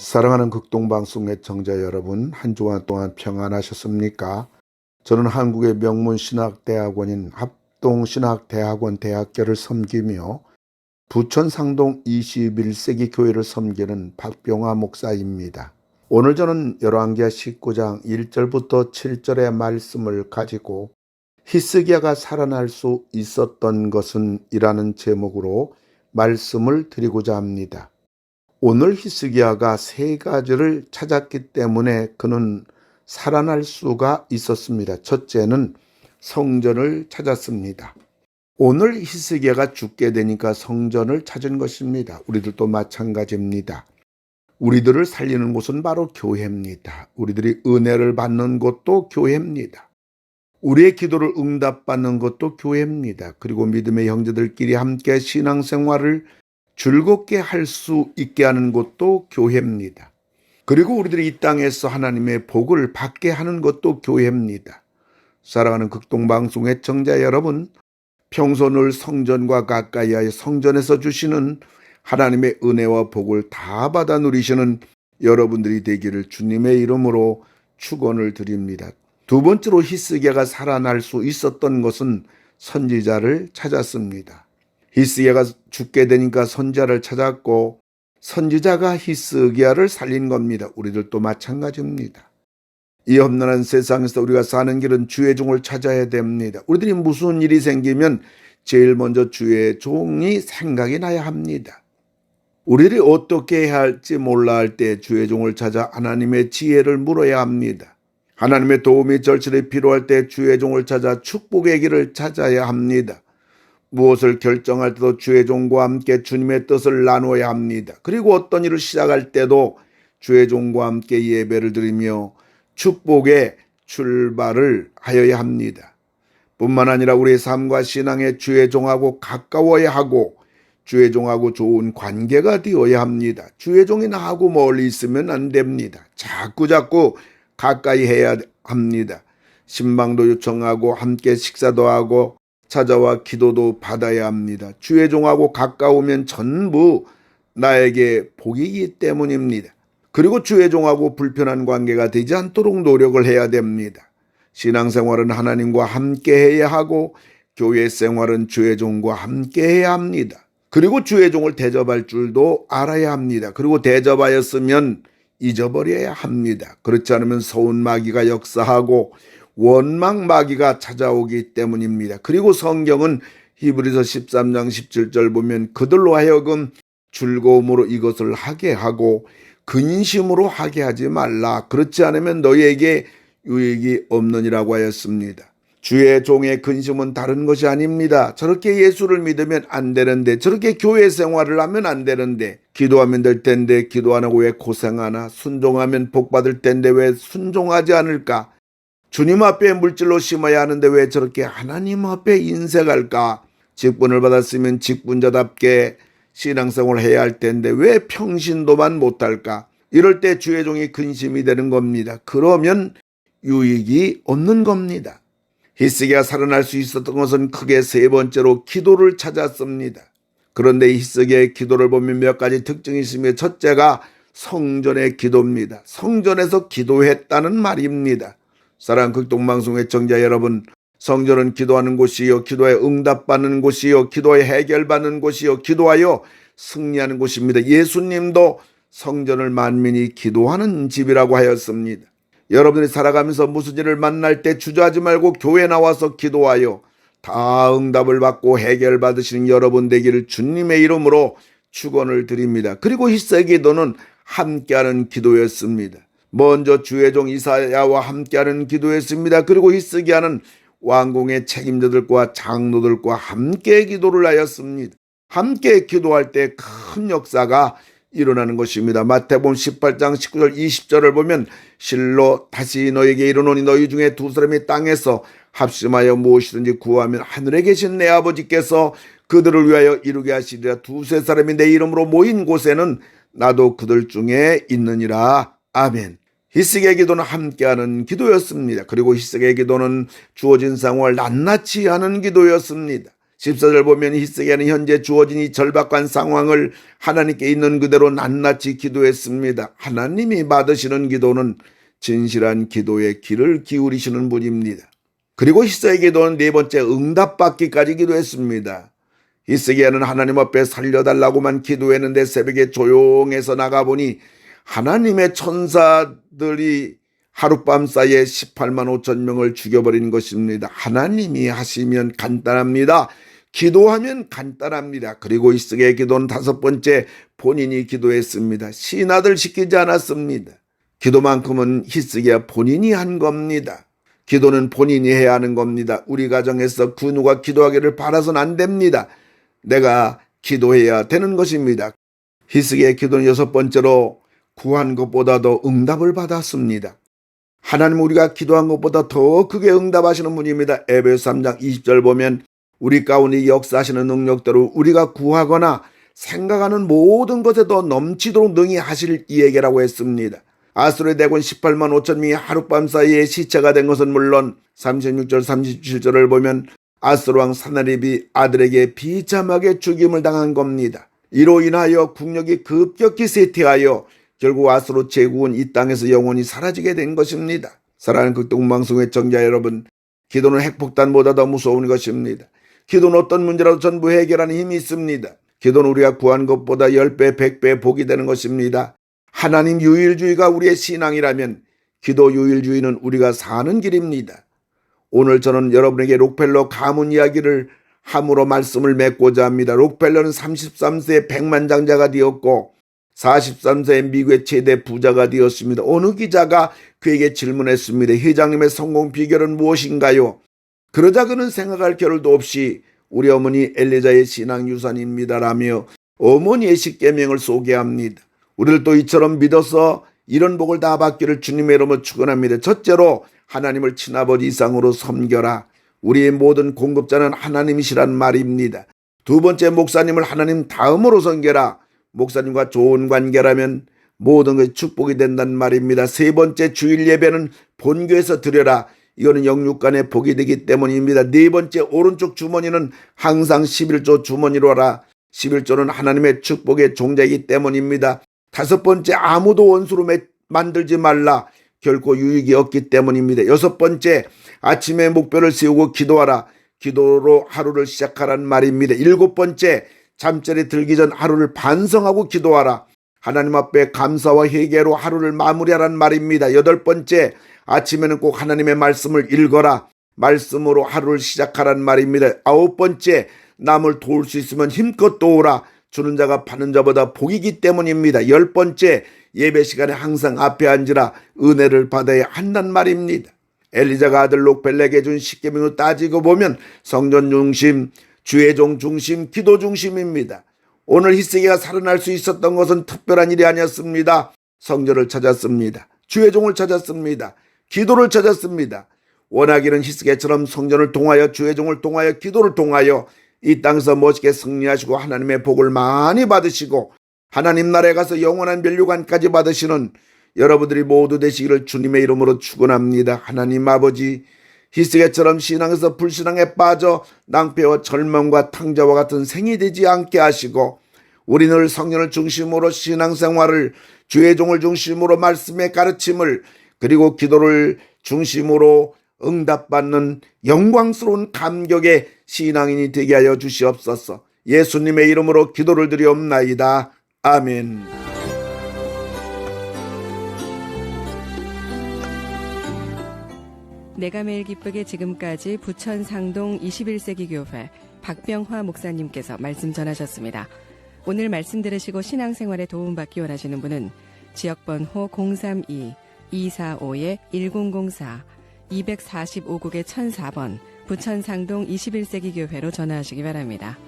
사랑하는 극동방송 애청자 여러분, 한 주간 동안 평안하셨습니까? 저는 한국의 명문 신학대학원인 합동신학대학원 대학교를 섬기며 부천 상동 21세기 교회를 섬기는 박병화 목사입니다. 오늘 저는 열왕기하 19장 1절부터 7절의 말씀을 가지고 히스기야가 살아날 수 있었던 것은 이라는 제목으로 말씀을 드리고자 합니다. 오늘 히스기야가 세 가지를 찾았기 때문에 그는 살아날 수가 있었습니다. 첫째는 성전을 찾았습니다. 오늘 히스기야가 죽게 되니까 성전을 찾은 것입니다. 우리들도 마찬가지입니다. 우리들을 살리는 곳은 바로 교회입니다. 우리들이 은혜를 받는 곳도 교회입니다. 우리의 기도를 응답받는 것도 교회입니다. 그리고 믿음의 형제들끼리 함께 신앙생활을 즐겁게 할 수 있게 하는 것도 교회입니다. 그리고 우리들이 이 땅에서 하나님의 복을 받게 하는 것도 교회입니다. 사랑하는 극동방송 애청자 여러분, 평소 늘 성전과 가까이하여 성전에서 주시는 하나님의 은혜와 복을 다 받아 누리시는 여러분들이 되기를 주님의 이름으로 축원을 드립니다. 두 번째로 히스기야가 살아날 수 있었던 것은 선지자를 찾았습니다. 히스기야가 죽게 되니까 선지자를 찾았고 선지자가 히스기야를 살린 겁니다. 우리들도 마찬가지입니다. 이 험난한 세상에서 우리가 사는 길은 주의 종을 찾아야 됩니다. 우리들이 무슨 일이 생기면 제일 먼저 주의 종이 생각이 나야 합니다. 우리들이 어떻게 해야 할지 몰라 할 때 주의 종을 찾아 하나님의 지혜를 물어야 합니다. 하나님의 도움이 절실히 필요할 때 주의 종을 찾아 축복의 길을 찾아야 합니다. 무엇을 결정할 때도 주의 종과 함께 주님의 뜻을 나누어야 합니다. 그리고 어떤 일을 시작할 때도 주의 종과 함께 예배를 드리며 축복의 출발을 하여야 합니다. 뿐만 아니라 우리의 삶과 신앙에 주의 종하고 가까워야 하고 주의 종하고 좋은 관계가 되어야 합니다. 주의 종이 나하고 멀리 있으면 안 됩니다. 자꾸 가까이 해야 합니다. 신방도 요청하고 함께 식사도 하고 찾아와 기도도 받아야 합니다. 주의 종하고 가까우면 전부 나에게 복이기 때문입니다. 그리고 주의 종하고 불편한 관계가 되지 않도록 노력을 해야 됩니다. 신앙생활은 하나님과 함께 해야 하고 교회 생활은 주의 종과 함께 해야 합니다. 그리고 주의 종을 대접할 줄도 알아야 합니다. 그리고 대접하였으면 잊어버려야 합니다. 그렇지 않으면 서운 마귀가 역사하고 원망 마귀가 찾아오기 때문입니다. 그리고 성경은 히브리서 13장 17절 보면 그들로 하여금 즐거움으로 이것을 하게 하고 근심으로 하게 하지 말라. 그렇지 않으면 너희에게 유익이 없느니라고 하였습니다. 주의 종의 근심은 다른 것이 아닙니다. 저렇게 예수를 믿으면 안 되는데, 저렇게 교회 생활을 하면 안 되는데, 기도하면 될 텐데 기도 안 하고 왜 고생하나? 순종하면 복 받을 텐데 왜 순종하지 않을까? 주님 앞에 물질로 심어야 하는데 왜 저렇게 하나님 앞에 인색할까? 직분을 받았으면 직분자답게 신앙생활을 해야 할 텐데 왜 평신도만 못할까? 이럴 때 주의 종이 근심이 되는 겁니다. 그러면 유익이 없는 겁니다. 히스기야가 살아날 수 있었던 것은 크게 세 번째로 기도를 찾았습니다. 그런데 히스기야의 기도를 보면 몇 가지 특징이 있으며 첫째가 성전의 기도입니다. 성전에서 기도했다는 말입니다. 사랑하는 극동방송 애청자 여러분, 성전은 기도하는 곳이요, 기도에 응답받는 곳이요, 기도에 해결받는 곳이요, 기도하여 승리하는 곳입니다. 예수님도 성전을 만민이 기도하는 집이라고 하였습니다. 여러분이 살아가면서 무슨 일을 만날 때 주저하지 말고 교회 나와서 기도하여 다 응답을 받고 해결받으시는 여러분 되기를 주님의 이름으로 축원을 드립니다. 그리고 히스기야의 기도는 함께하는 기도였습니다. 먼저 주의 종 이사야와 함께하는 기도였습니다. 그리고 히스기야는 왕궁의 책임자들과 장로들과 함께 기도를 하였습니다. 함께 기도할 때 큰 역사가 일어나는 것입니다. 마태복음 18장 19절 20절을 보면 실로 다시 너에게 이르노니 너희 중에 두 사람이 땅에서 합심하여 무엇이든지 구하면 하늘에 계신 내 아버지께서 그들을 위하여 이루게 하시리라. 두세 사람이 내 이름으로 모인 곳에는 나도 그들 중에 있느니라. 아멘. 히스기야의 기도는 함께하는 기도였습니다. 그리고 히스기야의 기도는 주어진 상황을 낱낱이 하는 기도였습니다. 14절 보면 히스기야는 현재 주어진 이 절박한 상황을 하나님께 있는 그대로 낱낱이 기도했습니다. 하나님이 받으시는 기도는 진실한 기도에 귀를 기울이시는 분입니다. 그리고 히스기야의 기도는 네 번째 응답받기까지 기도했습니다. 히스기야는 하나님 앞에 살려달라고만 기도했는데 새벽에 조용해서 나가보니 하나님의 천사들이 하룻밤 사이에 18만 5천 명을 죽여버린 것입니다. 하나님이 하시면 간단합니다. 기도하면 간단합니다. 그리고 히스기야의 기도는 다섯 번째 본인이 기도했습니다. 신하들 시키지 않았습니다. 기도만큼은 히스기야 본인이 한 겁니다. 기도는 본인이 해야 하는 겁니다. 우리 가정에서 그 누가 기도하기를 바라서는 안 됩니다. 내가 기도해야 되는 것입니다. 히스기야의 기도는 여섯 번째로 구한 것보다도 응답을 받았습니다. 하나님 우리가 기도한 것보다 더 크게 응답하시는 분입니다. 에베소 3장 20절 보면 우리 가운데 역사하시는 능력대로 우리가 구하거나 생각하는 모든 것에도 넘치도록 능히 하실 이에게라고 했습니다. 아수르의 대군 18만 5천 명이 하룻밤 사이에 시체가 된 것은 물론 36절 37절을 보면 아수르 왕 사나립이 아들에게 비참하게 죽임을 당한 겁니다. 이로 인하여 국력이 급격히 쇠퇴하여 결국 아수르 제국은 이 땅에서 영원히 사라지게 된 것입니다. 사랑하는 극동방송의 청자 여러분, 기도는 핵폭탄보다 더 무서운 것입니다. 기도는 어떤 문제라도 전부 해결하는 힘이 있습니다. 기도는 우리가 구한 것보다 10배, 100배 복이 되는 것입니다. 하나님 유일주의가 우리의 신앙이라면 기도 유일주의는 우리가 사는 길입니다. 오늘 저는 여러분에게 록펠러 가문 이야기를 함으로 말씀을 맺고자 합니다. 록펠러는 33세에 백만장자가 되었고 43세에 미국의 최대 부자가 되었습니다. 어느 기자가 그에게 질문했습니다. 회장님의 성공 비결은 무엇인가요? 그러자 그는 생각할 겨를도 없이 우리 어머니 엘리자의 신앙 유산입니다라며 어머니의 십계명을 소개합니다. 우리들도 이처럼 믿어서 이런 복을 다 받기를 주님의 이름으로 축원합니다. 첫째로 하나님을 친아버지 이상으로 섬겨라. 우리의 모든 공급자는 하나님이시란 말입니다. 두 번째, 목사님을 하나님 다음으로 섬겨라. 목사님과 좋은 관계라면 모든 것이 축복이 된다는 말입니다. 세 번째, 주일 예배는 본교에서 드려라. 이거는 영육간의 복이 되기 때문입니다. 네 번째, 오른쪽 주머니는 항상 11조 주머니로 하라. 11조는 하나님의 축복의 종자이기 때문입니다. 다섯 번째, 아무도 원수로 만들지 말라. 결코 유익이 없기 때문입니다. 여섯 번째, 아침에 목표를 세우고 기도하라. 기도로 하루를 시작하라는 말입니다. 일곱 번째, 잠자리 들기 전 하루를 반성하고 기도하라. 하나님 앞에 감사와 회개로 하루를 마무리하라는 말입니다. 여덟 번째, 아침에는 꼭 하나님의 말씀을 읽어라. 말씀으로 하루를 시작하라는 말입니다. 아홉 번째, 남을 도울 수 있으면 힘껏 도우라. 주는 자가 받는 자보다 복이기 때문입니다. 열 번째, 예배 시간에 항상 앞에 앉으라. 은혜를 받아야 한단 말입니다. 엘리자가 아들 록벨렉에게 준 십계명을 따지고 보면 성전 중심, 주의 종 중심, 기도 중심입니다. 오늘 히스기야가 살아날 수 있었던 것은 특별한 일이 아니었습니다. 성전을 찾았습니다. 주의 종을 찾았습니다. 기도를 찾았습니다. 원하기는 히스기야처럼 성전을 통하여 주의 종을 통하여 기도를 통하여 이 땅에서 멋있게 승리하시고 하나님의 복을 많이 받으시고 하나님 나라에 가서 영원한 멸류관까지 받으시는 여러분들이 모두 되시기를 주님의 이름으로 축원합니다. 하나님 아버지, 히스기야처럼 신앙에서 불신앙에 빠져 낭패와 절망과 탕자와 같은 생이 되지 않게 하시고 우리 늘 성령을 중심으로 신앙생활을 주의 종을 중심으로 말씀의 가르침을 그리고 기도를 중심으로 응답받는 영광스러운 감격의 신앙인이 되게 하여 주시옵소서. 예수님의 이름으로 기도를 드리옵나이다. 아멘. 내가 매일 기쁘게 지금까지 부천 상동 21세기 교회 박병화 목사님께서 말씀 전하셨습니다. 오늘 말씀 들으시고 신앙생활에 도움받기 원하시는 분은 지역번호 032-245-1004 245국의 1004번 부천 상동 21세기 교회로 전화하시기 바랍니다.